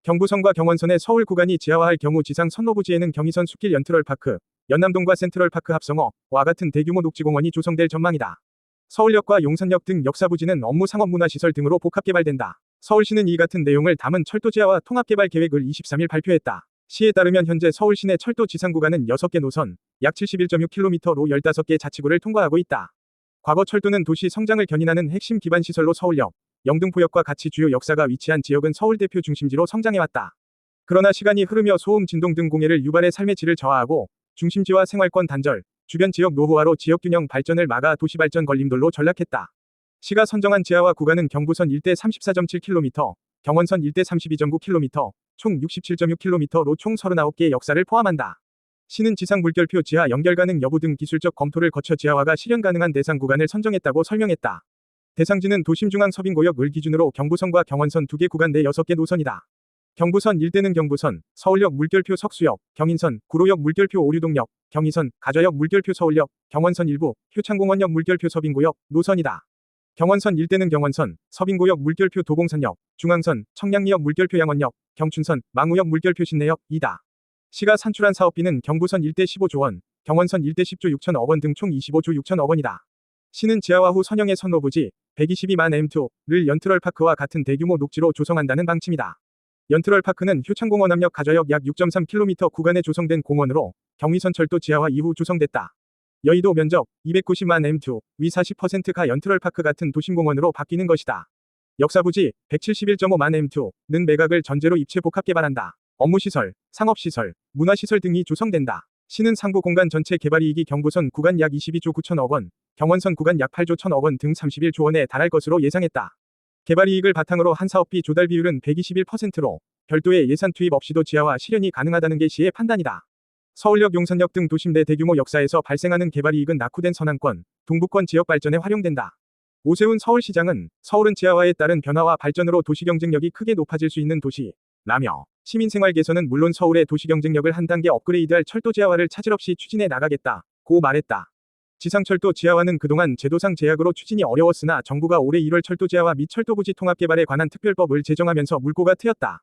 경부선과 경원선의 서울 구간이 지하화할 경우 지상 선로부지에는 경의선 숲길 연트럴파크, 연남동과 센트럴파크 합성어와 같은 대규모 녹지공원이 조성될 전망이다. 서울역과 용산역 등 역사부지는 업무 상업문화시설 등으로 복합개발된다. 서울시는 이 같은 내용을 담은 철도 지하화 통합개발 계획을 23일 발표했다. 시에 따르면 현재 서울 시내 철도 지상 구간은 6개 노선, 약 71.6km로 15개 자치구를 통과하고 있다. 과거 철도는 도시 성장을 견인하는 핵심 기반 시설로 서울역, 영등포역과 같이 주요 역사가 위치한 지역은 서울 대표 중심지로 성장해왔다. 그러나 시간이 흐르며 소음, 진동 등 공해를 유발해 삶의 질을 저하하고 중심지와 생활권 단절, 주변 지역 노후화로 지역균형 발전을 막아 도시발전 걸림돌로 전락했다. 시가 선정한 지하화 구간은 경부선 일대 34.7km, 경원선 일대 32.9km, 총 67.6km로 총 39개의 역사를 포함한다. 시는 지상 물결표 지하 연결 가능 여부 등 기술적 검토를 거쳐 지하화가 실현 가능한 대상 구간을 선정했다고 설명했다. 대상지는 도심 중앙 서빙고역을 기준으로 경부선과 경원선 2개 구간 내 6개 노선이다. 경부선 일대는 경부선, 서울역 물결표 석수역, 경인선, 구로역 물결표 오류동역, 경의선, 가좌역 물결표 서울역, 경원선 일부, 효창공원역 물결표 서빙고역, 노선이다. 경원선 일대는 경원선, 서빙고역 물결표 도봉산역, 중앙선, 청량리역 물결표 양원역, 경춘선, 망우역 물결표 신내역, 이다. 시가 산출한 사업비는 경부선 일대 15조 원, 경원선 일대 10조 6천억 원 등 총 25조 6천억 원이다. 시는 지하화 후 선형의 선로부지 122만 m2를 연트럴파크와 같은 대규모 녹지로 조성한다는 방침이다. 연트럴파크는 효창공원 앞역 가좌역 약 6.3km 구간에 조성된 공원으로 경의선 철도 지하화 이후 조성됐다. 여의도 면적 290만 m2, 위 40%가 연트럴파크 같은 도심공원으로 바뀌는 것이다. 역사부지 171.5만 m2는 매각을 전제로 입체 복합 개발한다. 업무시설, 상업시설, 문화시설 등이 조성된다. 시는 상부 공간 전체 개발이익이 경부선 구간 약 22조 9천억 원, 경원선 구간 약 8조 1천억 원 등 31조 원에 달할 것으로 예상했다. 개발이익을 바탕으로 한 사업비 조달 비율은 121%로 별도의 예산 투입 없이도 지하화 실현이 가능하다는 게 시의 판단이다. 서울역, 용산역 등 도심 내 대규모 역사에서 발생하는 개발이익은 낙후된 서남권, 동부권 지역 발전에 활용된다. 오세훈 서울시장은 서울은 지하화에 따른 변화와 발전으로 도시 경쟁력이 크게 높아질 수 있는 도시라며 시민생활 개선은 물론 서울의 도시 경쟁력을 한 단계 업그레이드할 철도 지하화를 차질 없이 추진해 나가겠다고 말했다. 지상철도 지하화는 그동안 제도상 제약으로 추진이 어려웠으나 정부가 올해 1월 철도 지하화 및 철도부지 통합개발에 관한 특별법을 제정하면서 물꼬가 트였다.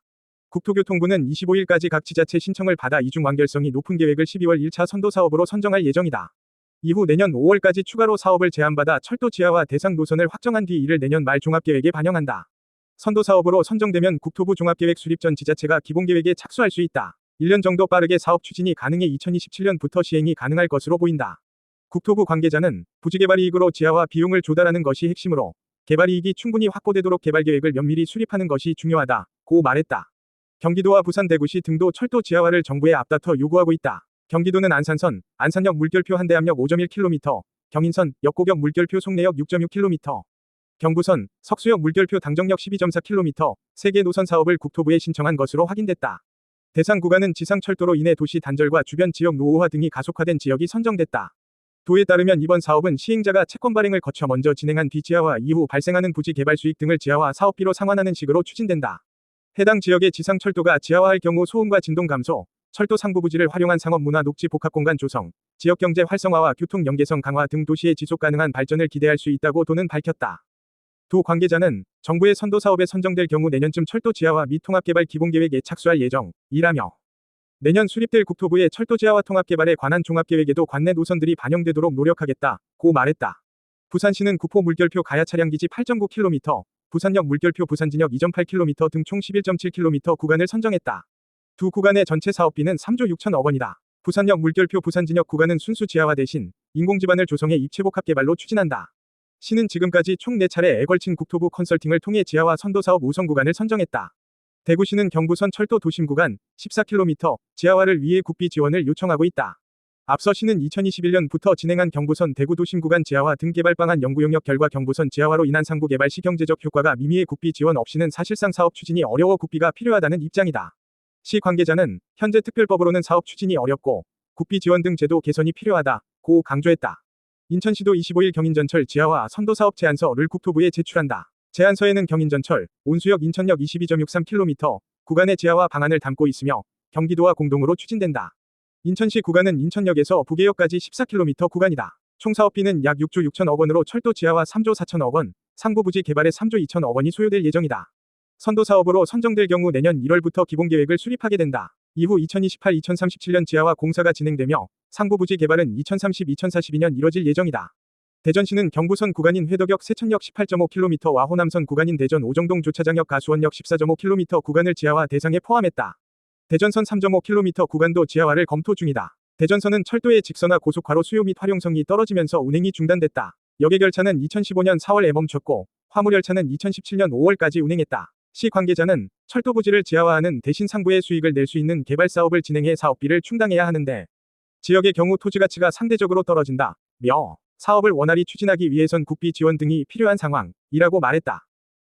국토교통부는 25일까지 각 지자체 신청을 받아 이중 완결성이 높은 계획을 12월 1차 선도사업으로 선정할 예정이다. 이후 내년 5월까지 추가로 사업을 제안받아 철도 지하화 대상 노선을 확정한 뒤 이를 내년 말 종합계획에 반영한다. 선도사업으로 선정되면 국토부 종합계획 수립 전 지자체가 기본계획에 착수할 수 있다. 1년 정도 빠르게 사업 추진이 가능해 2027년부터 시행이 가능할 것으로 보인다. 국토부 관계자는 부지개발이익으로 지하화 비용을 조달하는 것이 핵심으로 개발이익이 충분히 확보되도록 개발계획을 면밀히 수립하는 것이 중요하다고 말했다. 경기도와 부산, 대구시 등도 철도 지하화를 정부에 앞다퉈 요구하고 있다. 경기도는 안산선, 안산역 물결표 한대암역 5.1km, 경인선, 역곡역 물결표 송내역 6.6km, 경부선, 석수역 물결표 당정역 12.4km, 3개 노선 사업을 국토부에 신청한 것으로 확인됐다. 대상 구간은 지상철도로 인해 도시 단절과 주변 지역 노후화 등이 가속화된 지역이 선정됐다. 도에 따르면 이번 사업은 시행자가 채권 발행을 거쳐 먼저 진행한 뒤 지하화 이후 발생하는 부지 개발 수익 등을 지하화 사업비로 상환하는 식으로 추진된다. 해당 지역의 지상철도가 지하화할 경우 소음과 진동 감소, 철도 상부 부지를 활용한 상업 문화 녹지 복합공간 조성, 지역경제 활성화와 교통 연계성 강화 등 도시의 지속 가능한 발전을 기대할 수 있다고 도는 밝혔다. 도 관계자는 정부의 선도 사업에 선정될 경우 내년쯤 철도 지하화 및 통합개발 기본계획에 착수할 예정이라며 내년 수립될 국토부의 철도 지하화 통합개발에 관한 종합계획에도 관내 노선들이 반영되도록 노력하겠다고 말했다. 부산시는 구포 물결표 가야 차량기지 8.9km, 부산역 물결표 부산진역 2.8km 등 총 11.7km 구간을 선정했다. 두 구간의 전체 사업비는 3조 6천억 원이다. 부산역 물결표 부산진역 구간은 순수 지하화 대신 인공지반을 조성해 입체복합 개발로 추진한다. 시는 지금까지 총 4차례에 걸친 국토부 컨설팅을 통해 지하화 선도사업 우선 구간을 선정했다. 대구시는 경부선 철도 도심 구간 14km 지하화를 위해 국비 지원을 요청하고 있다. 앞서 시는 2021년부터 진행한 경부선 대구 도심 구간 지하화 등 개발 방안 연구 용역 결과 경부선 지하화로 인한 상부 개발 시 경제적 효과가 미미해 국비 지원 없이는 사실상 사업 추진이 어려워 국비가 필요하다는 입장이다. 시 관계자는 현재 특별법으로는 사업 추진이 어렵고 국비 지원 등 제도 개선이 필요하다고 강조했다. 인천시도 25일 경인전철 지하화 선도사업 제안서를 국토부에 제출한다. 제안서에는 경인전철, 온수역 인천역 22.63km 구간의 지하화 방안을 담고 있으며 경기도와 공동으로 추진된다. 인천시 구간은 인천역에서 부계역까지 14km 구간이다. 총 사업비는 약 6조 6천억 원으로 철도 지하화 3조 4천억 원, 상부 부지 개발에 3조 2천억 원이 소요될 예정이다. 선도 사업으로 선정될 경우 내년 1월부터 기본계획을 수립하게 된다. 이후 2028-2037년 지하화 공사가 진행되며 상부부지 개발은 2030-2042년 이뤄질 예정이다. 대전시는 경부선 구간인 회덕역 세천역 18.5km와 호남선 구간인 대전 오정동 주차장역 가수원역 14.5km 구간을 지하화 대상에 포함했다. 대전선 3.5km 구간도 지하화를 검토 중이다. 대전선은 철도의 직선화 고속화로 수요 및 활용성이 떨어지면서 운행이 중단됐다. 여객열차는 2015년 4월에 멈췄고 화물열차는 2017년 5월까지 운행했다. 시 관계자는 철도 부지를 지하화하는 대신 상부의 수익을 낼 수 있는 개발 사업을 진행해 사업비를 충당해야 하는데 지역의 경우 토지 가치가 상대적으로 떨어진다며 사업을 원활히 추진하기 위해선 국비 지원 등이 필요한 상황이라고 말했다.